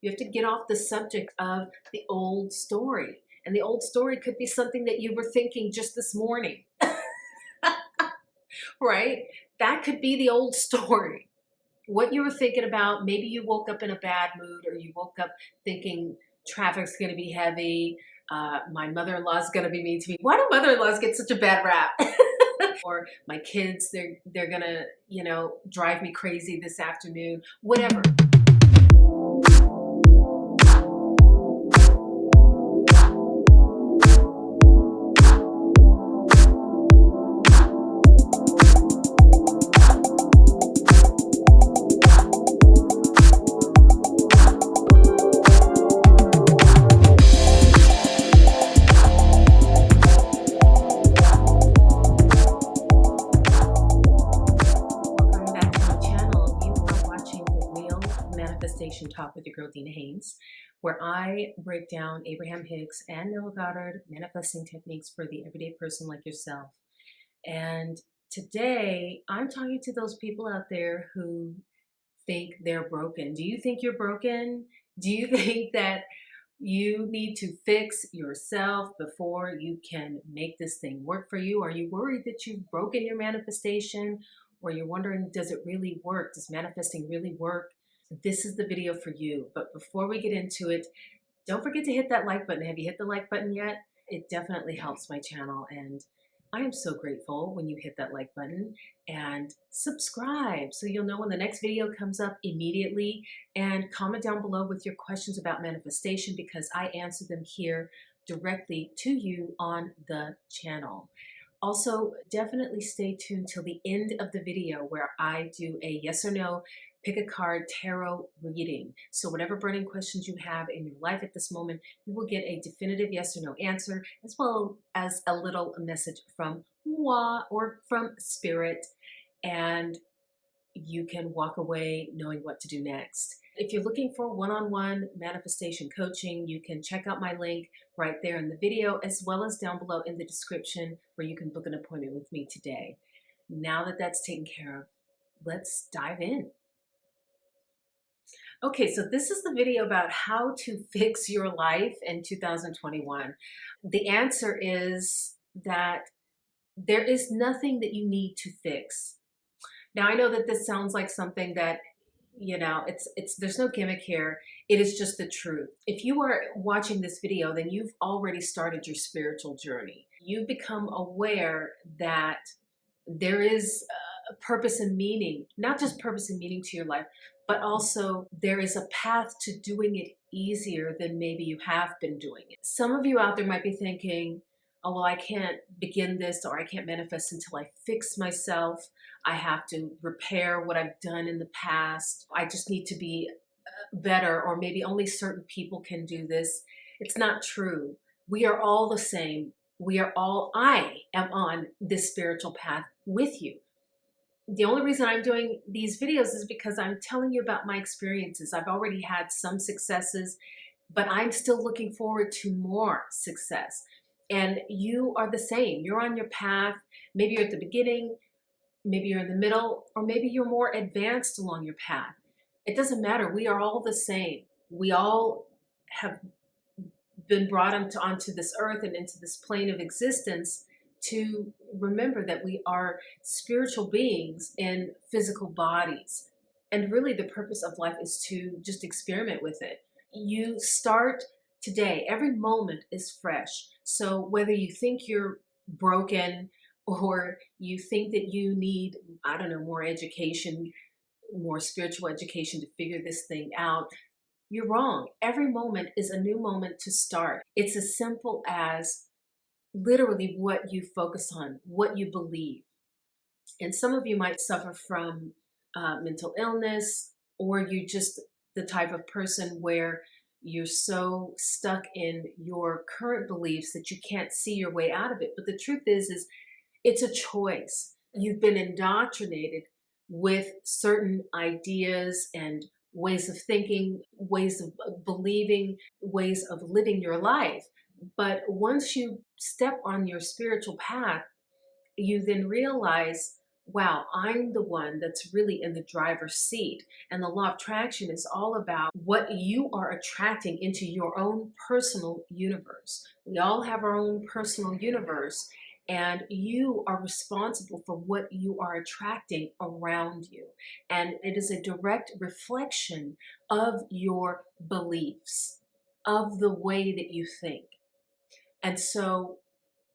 You have to get off the subject of the old story. And the old story could be something that you were thinking just this morning, right? That could be the old story. What you were thinking about, maybe you woke up in a bad mood, or you woke up thinking traffic's going to be heavy, my mother-in-law's going to be mean to me. Why do mother-in-laws get such a bad rap? Or my kids, they're going to, drive me crazy this afternoon, whatever. Talk with your girl Dina Haynes, where I break down Abraham Hicks and Neville Goddard manifesting techniques for the everyday person like yourself. And today I'm talking to those people out there who think they're broken. Do you think you're broken? Do you think that you need to fix yourself before you can make this thing work for you? Are you worried that you've broken your manifestation? Or you're wondering, does it really work? Does manifesting really work? This is the video for you. But before we get into it, don't forget to hit that like button. Have you hit the like button yet? It definitely helps my channel, and I am so grateful when you hit that like button and subscribe so you'll know when the next video comes up immediately. And comment down below with your questions about manifestation, because I answer them here directly to you on the channel. Also, definitely stay tuned till the end of the video where I do a yes or no pick a card tarot reading. So whatever burning questions you have in your life at this moment, you will get a definitive yes or no answer, as well as a little message from moi or from spirit, and you can walk away knowing what to do next. If you're looking for one-on-one manifestation coaching, you can check out my link right there in the video, as well as down below in the description where you can book an appointment with me today. Now that that's taken care of, let's dive in. Okay, so this is the video about how to fix your life in 2021. The answer is that there is nothing that you need to fix. Now, I know that this sounds like something that, there's no gimmick here. It is just the truth. If you are watching this video, then you've already started your spiritual journey. You've become aware that there is a purpose and meaning, not just purpose and meaning to your life, but also there is a path to doing it easier than maybe you have been doing it. Some of you out there might be thinking, oh, well, I can't begin this, or I can't manifest until I fix myself. I have to repair what I've done in the past. I just need to be better, or maybe only certain people can do this. It's not true. We are all the same. I am on this spiritual path with you. The only reason I'm doing these videos is because I'm telling you about my experiences. I've already had some successes, but I'm still looking forward to more success. And you are the same. You're on your path. Maybe you're at the beginning, maybe you're in the middle, or maybe you're more advanced along your path. It doesn't matter. We are all the same. We all have been brought onto this earth and into this plane of existence to remember that we are spiritual beings in physical bodies. And really the purpose of life is to just experiment with it. You start today. Every moment is fresh. So whether you think you're broken, or you think that you need, more education, more spiritual education to figure this thing out, you're wrong. Every moment is a new moment to start. It's as simple as literally what you focus on, what you believe. And some of you might suffer from mental illness, or you just the type of person where you're so stuck in your current beliefs that you can't see your way out of it. But the truth is it's a choice. You've been indoctrinated with certain ideas and ways of thinking, ways of believing, ways of living your life. But once you step on your spiritual path, you then realize wow, I'm the one that's really in the driver's seat. And the law of attraction is all about what you are attracting into your own personal universe. We all have our own personal universe, and you are responsible for what you are attracting around you. And it is a direct reflection of your beliefs, of the way that you think. And so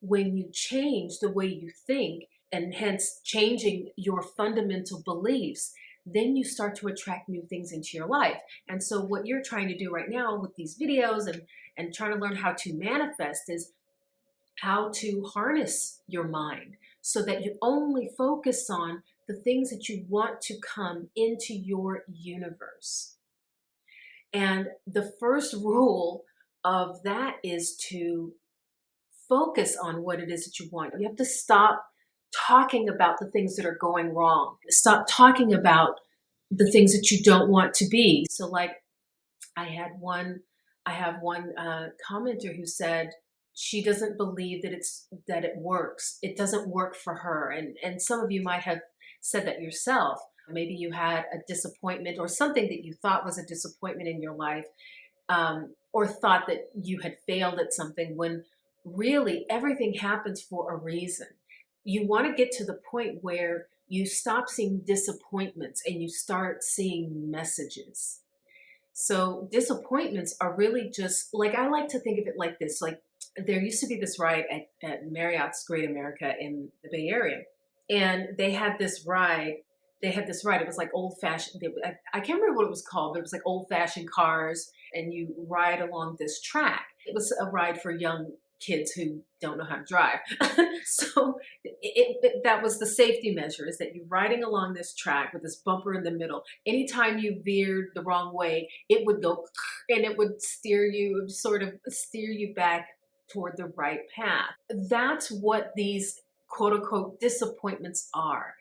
when you change the way you think, and hence changing your fundamental beliefs, then you start to attract new things into your life. And so what you're trying to do right now with these videos and trying to learn how to manifest is how to harness your mind so that you only focus on the things that you want to come into your universe. And the first rule of that is to focus on what it is that you want. You have to stop talking about the things that are going wrong. Stop talking about the things that you don't want to be. So, like, I had one, I have one commenter who said she doesn't believe that it works. It doesn't work for her, and some of you might have said that yourself. Maybe you had a disappointment or something that you thought was a disappointment in your life, or thought that you had failed at something when really everything happens for a reason. You want to get to the point where you stop seeing disappointments and you start seeing messages. So disappointments are really just like, I like to think of it like this. Like, there used to be this ride at Marriott's Great America in the Bay Area, and they had this ride. It was like old fashioned. I can't remember what it was called, but it was like old fashioned cars, and you ride along this track. It was a ride for young kids who don't know how to drive. So that was the safety measure, is that you're riding along this track with this bumper in the middle. Anytime you veered the wrong way, it would go and it would sort of steer you back toward the right path. That's what these quote unquote disappointments are.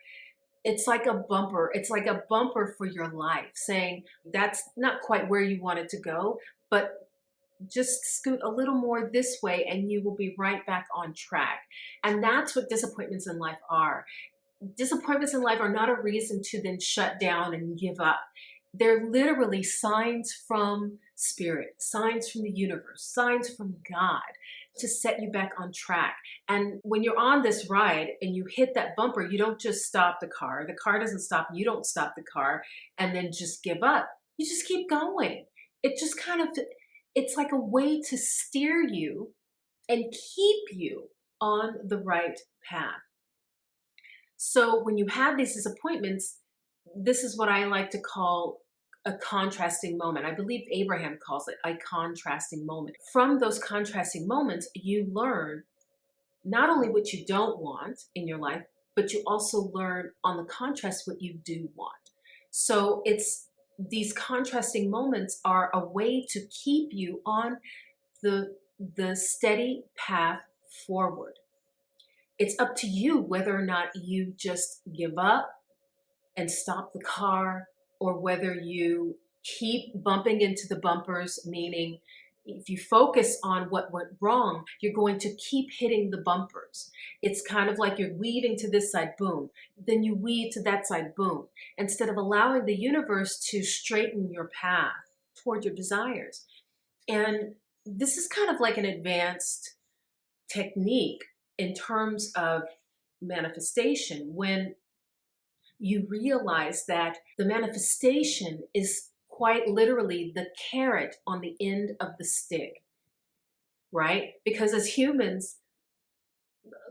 It's like a bumper. It's like a bumper for your life, saying that's not quite where you want it to go, but just scoot a little more this way and you will be right back on track. And that's what disappointments in life are. Disappointments in life are not a reason to then shut down and give up. They're literally signs from spirit, signs from the universe, signs from God to set you back on track. And when you're on this ride and you hit that bumper, you don't just stop the car. The car doesn't stop. You don't stop the car and then just give up. You just keep going. It just kind of, it's like a way to steer you and keep you on the right path. So when you have these disappointments, this is what I like to call a contrasting moment. I believe Abraham calls it a contrasting moment. From those contrasting moments, you learn not only what you don't want in your life, but you also learn on the contrast what you do want. So it's these contrasting moments are a way to keep you on the steady path forward. It's up to you whether or not you just give up and stop the car, or whether you keep bumping into the bumpers, meaning if you focus on what went wrong, you're going to keep hitting the bumpers. It's kind of like you're weaving to this side, boom. Then you weave to that side, boom. Instead of allowing the universe to straighten your path toward your desires. And this is kind of like an advanced technique in terms of manifestation, when you realize that the manifestation is quite literally the carrot on the end of the stick, right? Because as humans,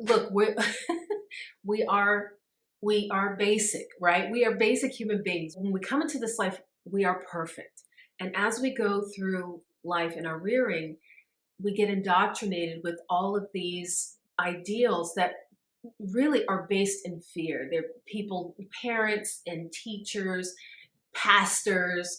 look, we are basic, right? We are basic human beings. When we come into this life, we are perfect. And as we go through life in our rearing, we get indoctrinated with all of these ideals that really are based in fear. They're people, parents and teachers, pastors,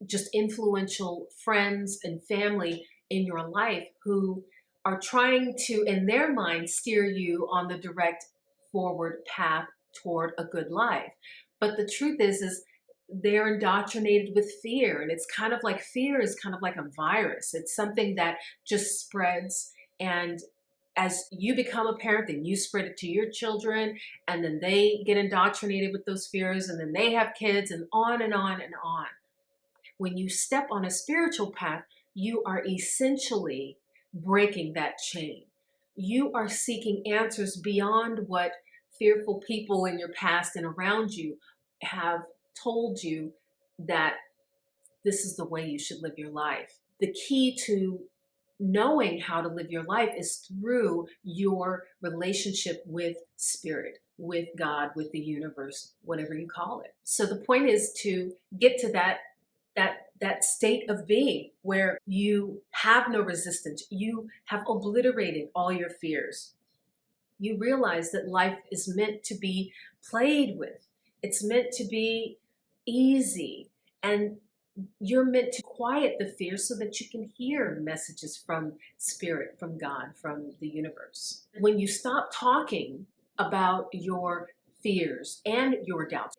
just influential friends and family in your life who are trying to, in their mind, steer you on the direct forward path toward a good life. But the truth is they're indoctrinated with fear. And it's kind of like, fear is kind of like a virus. It's something that just spreads, and As you become a parent, then you spread it to your children, and then they get indoctrinated with those fears, and then they have kids, and on and on and on. When you step on a spiritual path, you are essentially breaking that chain. You are seeking answers beyond what fearful people in your past and around you have told you that this is the way you should live your life. The key to knowing how to live your life is through your relationship with spirit, with God, with the universe, whatever you call it. So the point is to get to that state of being where you have no resistance. You have obliterated all your fears. You realize that life is meant to be played with. It's meant to be easy, and you're meant to quiet the fear so that you can hear messages from spirit, from God, from the universe. When you stop talking about your fears and your doubts,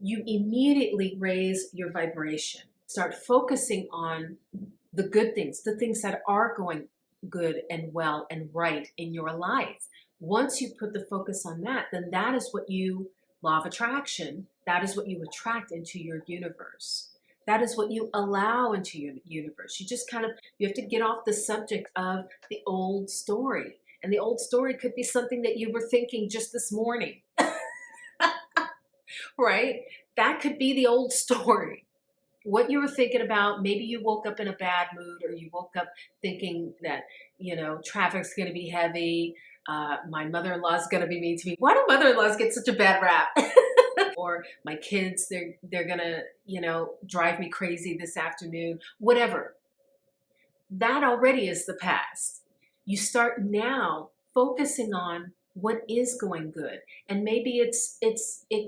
you immediately raise your vibration. Start focusing on the good things, the things that are going good and well and right in your life. Once you put the focus on that, then that is what you, law of attraction, that is what you attract into your universe. That is what you allow into your universe. You have to get off the subject of the old story. And the old story could be something that you were thinking just this morning, right? That could be the old story. What you were thinking about, maybe you woke up in a bad mood, or you woke up thinking that, traffic's going to be heavy. My mother-in-law's going to be mean to me. Why do mother-in-laws get such a bad rap? Or my kids, they're gonna, drive me crazy this afternoon, whatever. That already is the past. You start now focusing on what is going good. And maybe it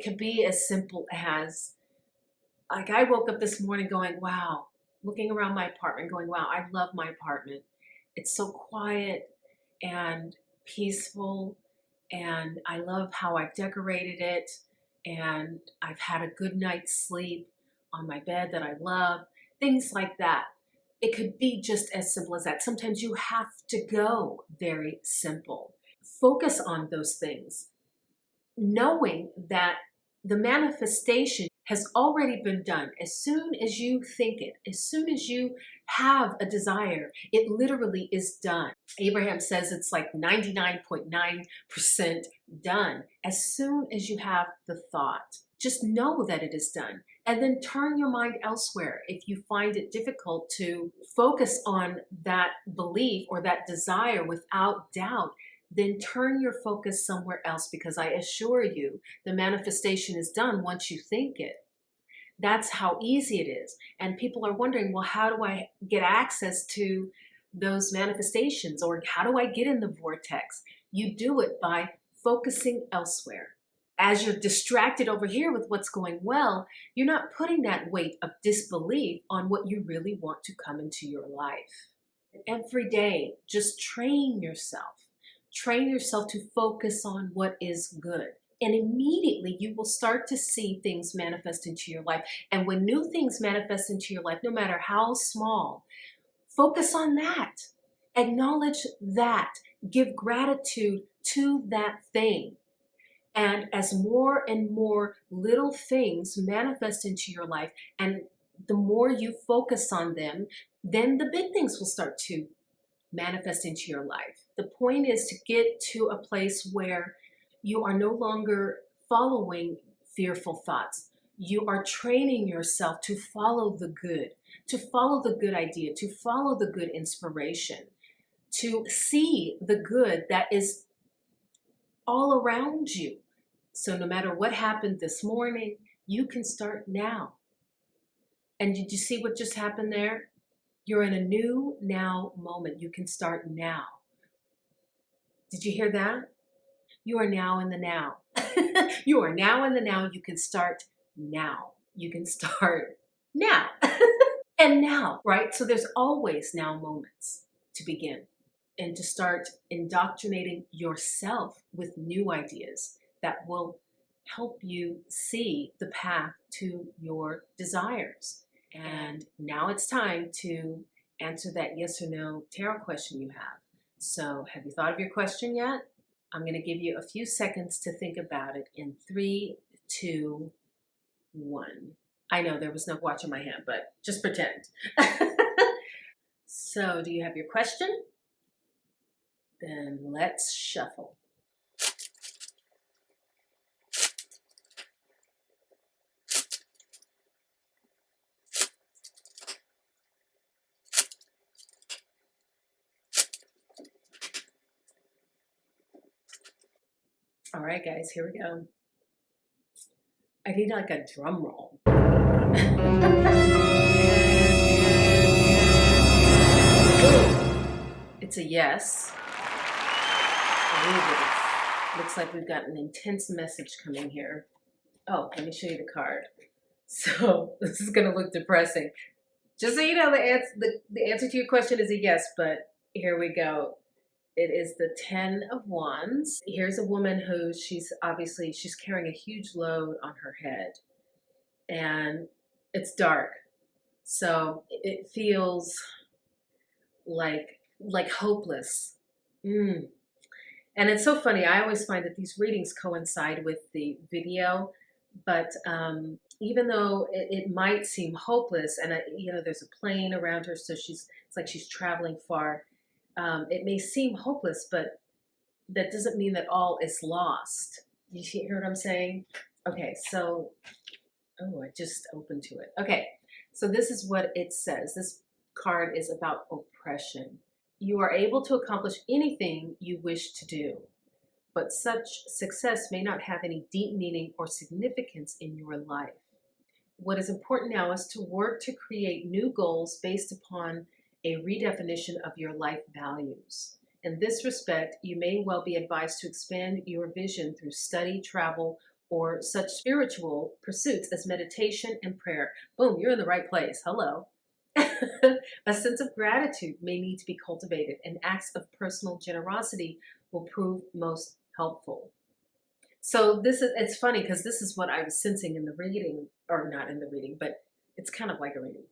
could be as simple as, like, I woke up this morning going, wow, looking around my apartment going, wow, I love my apartment. It's so quiet and peaceful, and I love how I've decorated it. And I've had a good night's sleep on my bed that I love, things like that. It could be just as simple as that. Sometimes you have to go very simple. Focus on those things, knowing that the manifestation has already been done. As soon as you think it, as soon as you have a desire, it literally is done. Abraham says it's like 99.9% done. As soon as you have the thought, just know that it is done. And then turn your mind elsewhere. If you find it difficult to focus on that belief or that desire without doubt, then turn your focus somewhere else, because I assure you, the manifestation is done once you think it. That's how easy it is. And people are wondering, well, how do I get access to those manifestations? Or how do I get in the vortex? You do it by focusing elsewhere. As you're distracted over here with what's going well, you're not putting that weight of disbelief on what you really want to come into your life. Every day, just train yourself. Train yourself to focus on what is good. And immediately you will start to see things manifest into your life. And when new things manifest into your life, no matter how small, focus on that. Acknowledge that. Give gratitude to that thing. And as more and more little things manifest into your life, and the more you focus on them, then the big things will start to manifest into your life. The point is to get to a place where you are no longer following fearful thoughts. You are training yourself to follow the good, to follow the good idea, to follow the good inspiration, to see the good that is all around you. So no matter what happened this morning, you can start now. And did you see what just happened there? You're in a new now moment. You can start now. Did you hear that? You are now in the now. You are now in the now. You can start now. You can start now. And now, right? So there's always now moments to begin and to start indoctrinating yourself with new ideas that will help you see the path to your desires. And now it's time to answer that yes or no tarot question you have. So have you thought of your question yet? I'm going to give you a few seconds to think about it in 3, 2, 1. I know there was no watch in my hand, but just pretend. So do you have your question? Then let's shuffle. All right, guys, here we go. I need like a drum roll. It's a yes. Ooh, looks like we've got an intense message coming here. Oh, let me show you the card. So this is going to look depressing. Just so you know, the answer to your question is a yes, but here we go. It is the 10 of Wands. Here's a woman who she's carrying a huge load on her head, and it's dark. So it feels like hopeless. And it's so funny. I always find that these readings coincide with the video, but even though it might seem hopeless, and there's a plane around her, so it's like she's traveling far. It may seem hopeless, but that doesn't mean that all is lost. You hear what I'm saying? Okay, so, I just opened to it. Okay, so this is what it says. This card is about oppression. You are able to accomplish anything you wish to do, but such success may not have any deep meaning or significance in your life. What is important now is to work to create new goals based upon a redefinition of your life values. In this respect, you may well be advised to expand your vision through study, travel, or such spiritual pursuits as meditation and prayer. Boom, you're in the right place. Hello. A sense of gratitude may need to be cultivated, and acts of personal generosity will prove most helpful. So it's funny because this is what I was sensing in the reading, or not in the reading, but it's kind of like a reading,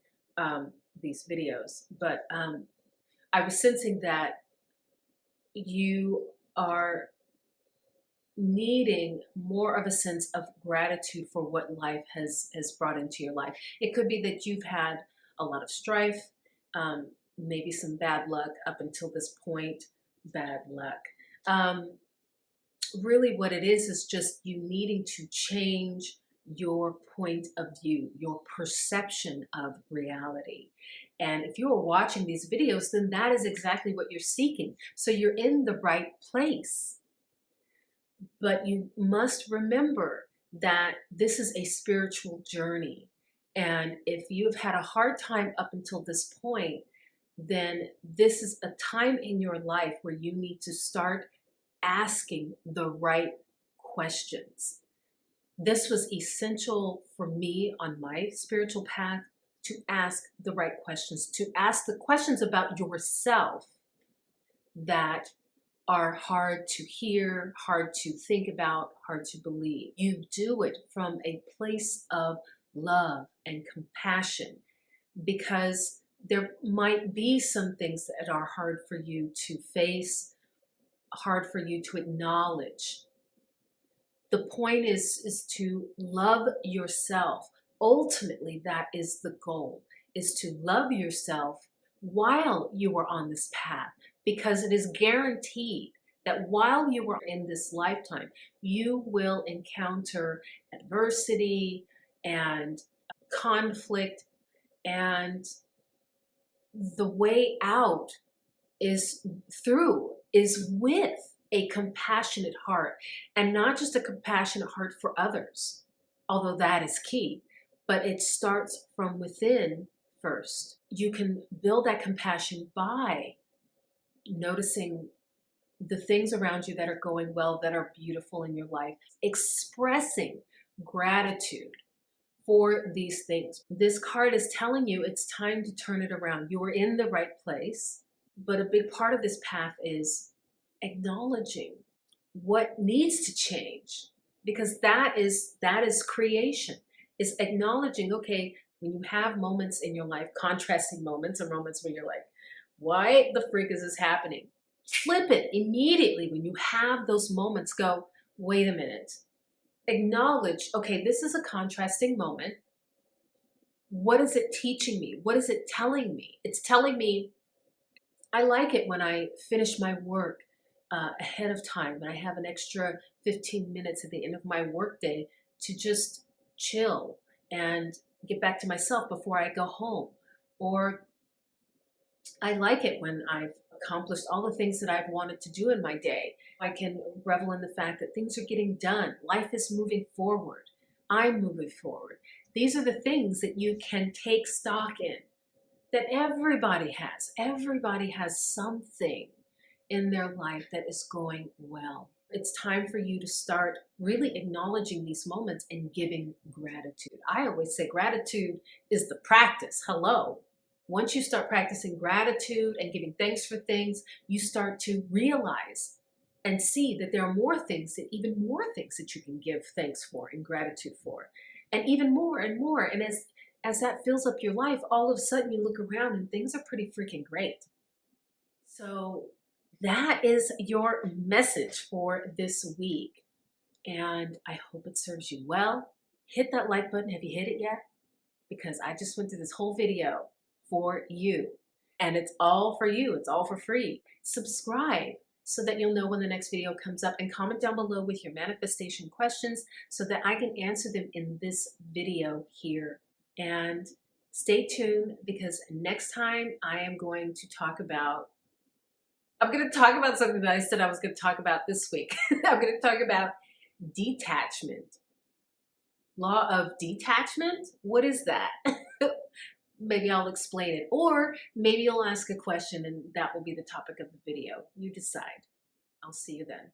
these videos. But I was sensing that you are needing more of a sense of gratitude for what life has brought into your life. It could be that you've had a lot of strife, maybe some bad luck up until this point. Bad luck. Really what it is just you needing to change your point of view, your perception of reality. And if you are watching these videos, then that is exactly what you're seeking. So you're in the right place. But you must remember that this is a spiritual journey. And if you've had a hard time up until this point, then this is a time in your life where you need to start asking the right questions. This was essential for me on my spiritual path, to ask the right questions, to ask the questions about yourself that are hard to hear, hard to think about, hard to believe. You do it from a place of love and compassion, because there might be some things that are hard for you to face, hard for you to acknowledge. The point is to love yourself. Ultimately, that is the goal, is to love yourself while you are on this path, because it is guaranteed that while you are in this lifetime, you will encounter adversity and conflict, and the way out is with a compassionate heart, and not just a compassionate heart for others, although that is key, but it starts from within first. You can build that compassion by noticing the things around you that are going well, that are beautiful in your life, expressing gratitude for these things. This card is telling you it's time to turn it around. You are in the right place, but a big part of this path is acknowledging what needs to change, because that is creation, is acknowledging, okay, when you have moments in your life, contrasting moments, or moments where you're like, why the freak is this happening? Flip it immediately when you have those moments. Go, wait a minute. Acknowledge, okay, this is a contrasting moment. What is it teaching me? What is it telling me? It's telling me I like it when I finish my work ahead of time and I have an extra 15 minutes at the end of my workday to just chill and get back to myself before I go home. Or I like it when I've accomplished all the things that I've wanted to do in my day. I can revel in the fact that things are getting done. Life is moving forward. I'm moving forward. These are the things that you can take stock in, that everybody has. Everybody has something in their life that is going well. It's time for you to start really acknowledging these moments and giving gratitude. I always say gratitude is the practice. Hello. Once you start practicing gratitude and giving thanks for things, you start to realize and see that there are more things, that even more things that you can give thanks for and gratitude for, and even more and more. And as that fills up your life, all of a sudden you look around and things are pretty freaking great. So that is your message for this week. And I hope it serves you well. Hit that like button. Have you hit it yet? Because I just went through this whole video for you. And it's all for you. It's all for free. Subscribe so that you'll know when the next video comes up, and comment down below with your manifestation questions so that I can answer them in this video here. And stay tuned, because next time I'm going to talk about something that I said I was going to talk about this week. I'm going to talk about detachment. Law of detachment? What is that? Maybe I'll explain it, or maybe you'll ask a question and that will be the topic of the video. You decide. I'll see you then.